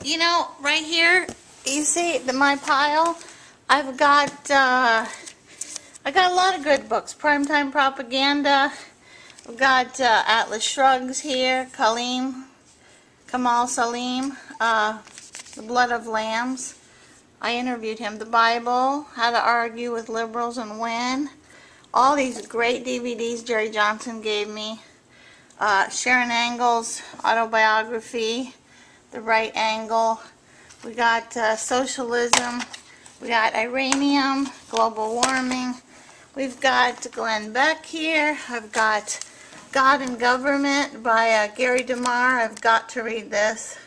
You know, right here, you see my pile? I've got, I got a lot of good books. Primetime Propaganda. I've got Atlas Shrugs here. Kamal Salim. The Blood of Lambs. I interviewed him. The Bible. How to Argue with Liberals and Win. All these great DVDs Jerry Johnson gave me. Sharon Angle's autobiography. The Right Angle. We got Socialism. We got Iranium, Global Warming. We've got Glenn Beck here. I've got God and Government by Gary DeMar. I've got to read this.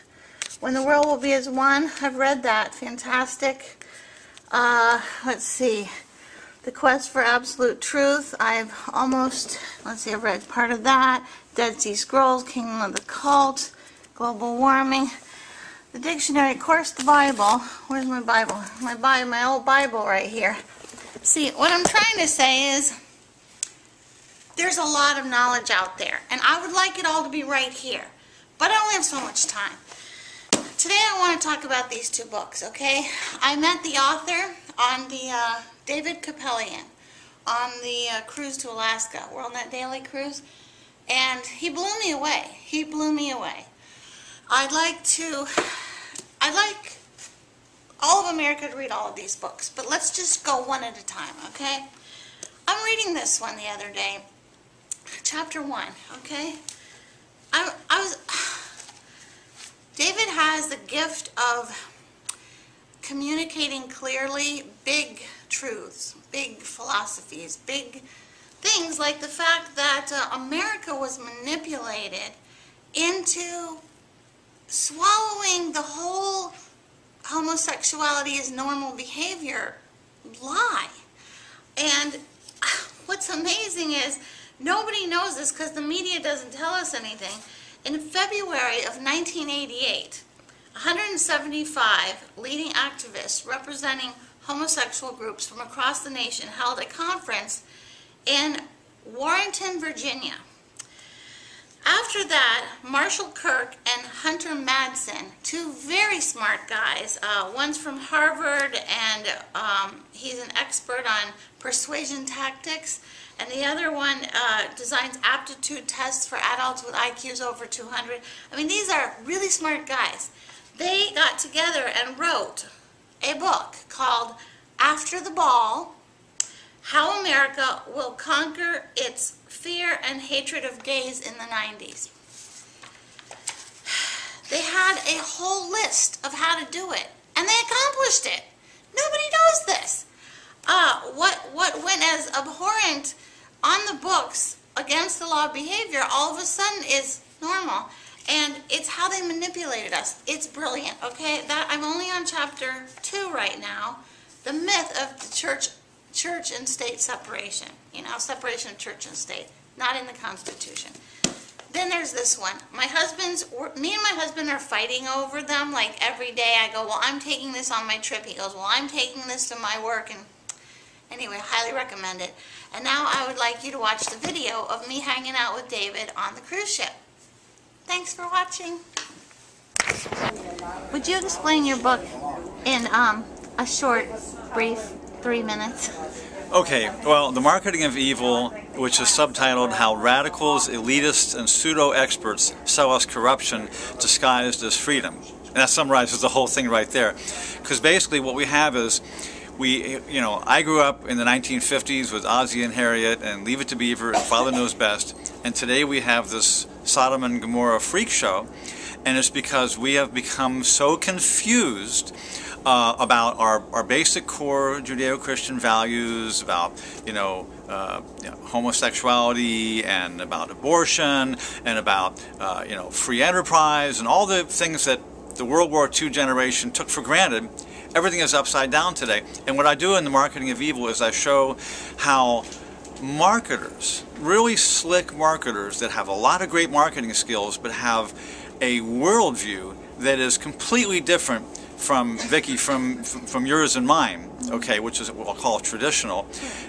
When the World Will Be as One. I've read that. Fantastic. Let's see. The Quest for Absolute Truth. I've read part of that. Dead Sea Scrolls, Kingdom of the Cult, Global Warming. The dictionary, of course, the Bible. Where's my Bible? My old Bible right here. See, what I'm trying to say is there's a lot of knowledge out there, and I would like it all to be right here, but I only have so much time. Today I want to talk about these two books, okay? I met the author on the David Kupelian on the cruise to Alaska, WorldNet Daily cruise, and he blew me away. He blew me away. I'd like all of America to read all of these books, but let's just go one at a time, okay? I'm reading this one the other day, chapter 1, okay? David has the gift of communicating clearly big truths, big philosophies, big things like the fact that America was manipulated into swallowing the whole homosexuality is normal behavior lie. And what's amazing is nobody knows this because the media doesn't tell us anything. In February of 1988, 175 leading activists representing homosexual groups from across the nation held a conference in Warrenton, Virginia. After that, Marshall Kirk and Hunter Madsen, two very smart guys, one's from Harvard and he's an expert on persuasion tactics, and the other one designs aptitude tests for adults with IQs over 200. I mean, these are really smart guys. They got together and wrote a book called After the Ball, How America Will Conquer Its Fear and Hatred of Gays in the 90s. They had a whole list of how to do it, and they accomplished it. Nobody knows this. What went as abhorrent on the books against the law of behavior all of a sudden is normal, and it's how they manipulated us. It's brilliant, okay? I'm only on chapter 2 right now, the myth of the church and state separation, separation of church and state, not in the Constitution. Then there's this one. Me and my husband are fighting over them, like every day. I go, well, I'm taking this on my trip. He goes, well, I'm taking this to my work, and anyway, highly recommend it. And now I would like you to watch the video of me hanging out with David on the cruise ship. Thanks for watching. Would you explain your book in a short, brief 3 minutes? Okay, well, The Marketing of Evil, which is subtitled How Radicals, Elitists, and Pseudo-Experts Sell Us Corruption Disguised as Freedom. And that summarizes the whole thing right there. Because basically what we have is, I grew up in the 1950s with Ozzie and Harriet and Leave It to Beaver and Father Knows Best. And today we have this Sodom and Gomorrah freak show. And it's because we have become so confused about our basic core Judeo-Christian values, about homosexuality, and about abortion, and about free enterprise, and all the things that the World War II generation took for granted. Everything is upside down today. And what I do in The Marketing of Evil is I show how marketers, really slick marketers that have a lot of great marketing skills, but have a worldview that is completely different from Vicky, from yours and mine, okay, which is what we'll call traditional.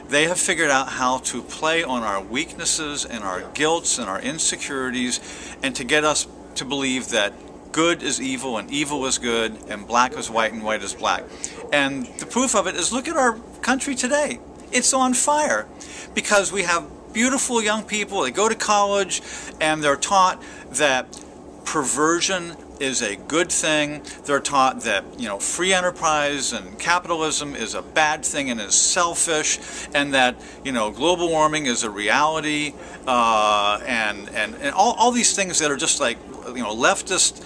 They have figured out how to play on our weaknesses and our guilts and our insecurities, and to get us to believe that good is evil and evil is good and black is white and white is black. And the proof of it is, look at our country today. It's on fire because we have beautiful young people. They go to college and they're taught that perversion is a good thing. They're taught that, you know, free enterprise and capitalism is a bad thing and is selfish, and that, you know, global warming is a reality, and all these things that are just like, you know, leftist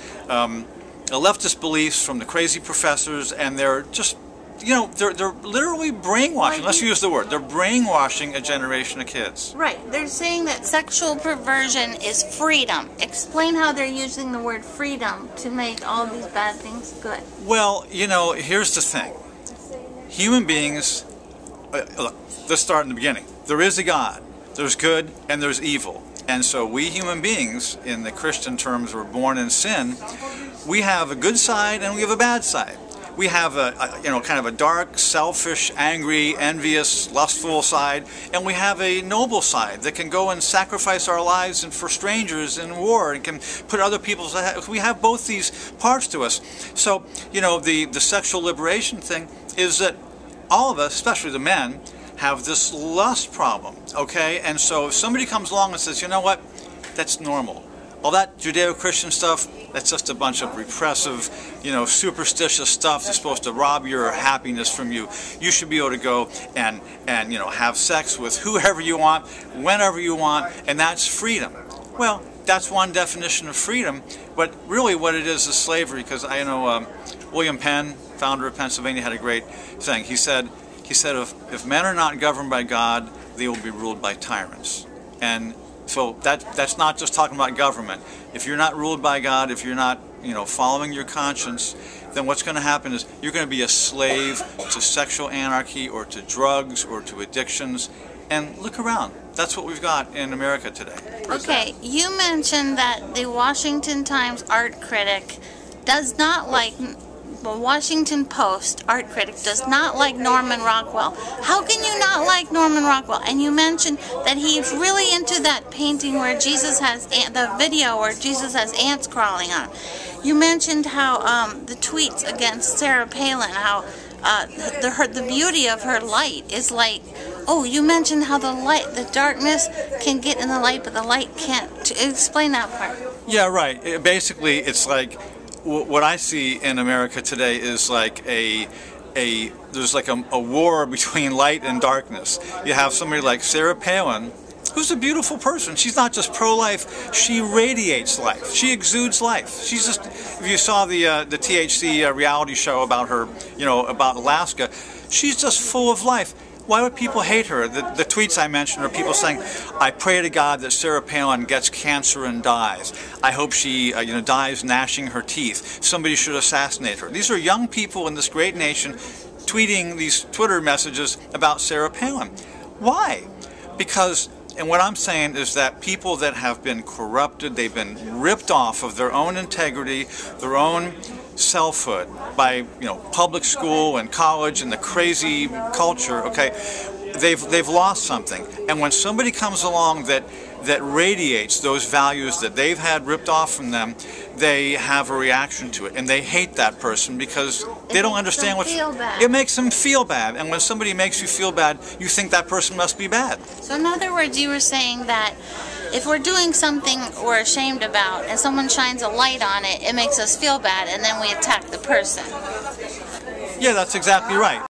beliefs from the crazy professors, and they're just, you know, they're literally brainwashing. Let's use the word. They're brainwashing a generation of kids. Right. They're saying that sexual perversion is freedom. Explain how they're using the word freedom to make all these bad things good. Well, you know, here's the thing. Human beings, look, let's start in the beginning. There is a God. There's good and there's evil. And so we human beings, in the Christian terms, were born in sin. We have a good side and we have a bad side. We have a you know, kind of a dark, selfish, angry, envious, lustful side, and we have a noble side that can go and sacrifice our lives and for strangers in war and can put other people's. We have both these parts to us. So, you know, the sexual liberation thing is that all of us, especially the men, have this lust problem. Okay, and so if somebody comes along and says, you know what, that's normal. All that Judeo-Christian stuff, that's just a bunch of repressive, you know, superstitious stuff that's supposed to rob your happiness from you. You should be able to go and you know, have sex with whoever you want, whenever you want, and that's freedom. Well, that's one definition of freedom, but really what it is slavery, because I know William Penn, founder of Pennsylvania, had a great thing. He said if men are not governed by God, they will be ruled by tyrants. And so that's not just talking about government. If you're not ruled by God, if you're not, you know, following your conscience, then what's going to happen is you're going to be a slave to sexual anarchy or to drugs or to addictions. And look around. That's what we've got in America today. Okay, you mentioned that the Washington Times art critic does not like... The Washington Post art critic does not like Norman Rockwell. How can you not like Norman Rockwell? And you mentioned that he's really into that painting where Jesus has, the video where Jesus has ants crawling on. You mentioned how the tweets against Sarah Palin, how the beauty of her light is like, oh, you mentioned how the darkness can get in the light, but the light can't. Explain that part. Yeah, right. Basically, it's like, what I see in America today is like there's like a war between light and darkness. You have somebody like Sarah Palin, who's a beautiful person. She's not just pro-life, she radiates life. She exudes life. She's just, if you saw the THC reality show about her, you know, about Alaska, she's just full of life. Why would people hate her? The tweets I mentioned are people saying, I pray to God that Sarah Palin gets cancer and dies. I hope she you know, dies gnashing her teeth. Somebody should assassinate her. These are young people in this great nation tweeting these Twitter messages about Sarah Palin. Why? Because, and what I'm saying is that people that have been corrupted, they've been ripped off of their own integrity, their own selfhood by, you know, public school and college and the crazy culture, okay, they've lost something. And when somebody comes along that radiates those values that they've had ripped off from them, they have a reaction to it, and they hate that person because they don't understand what it makes them feel bad. And when somebody makes you feel bad, you think that person must be bad. So in other words, you were saying that if we're doing something we're ashamed about and someone shines a light on it, it makes us feel bad, and then we attack the person. Yeah, that's exactly right.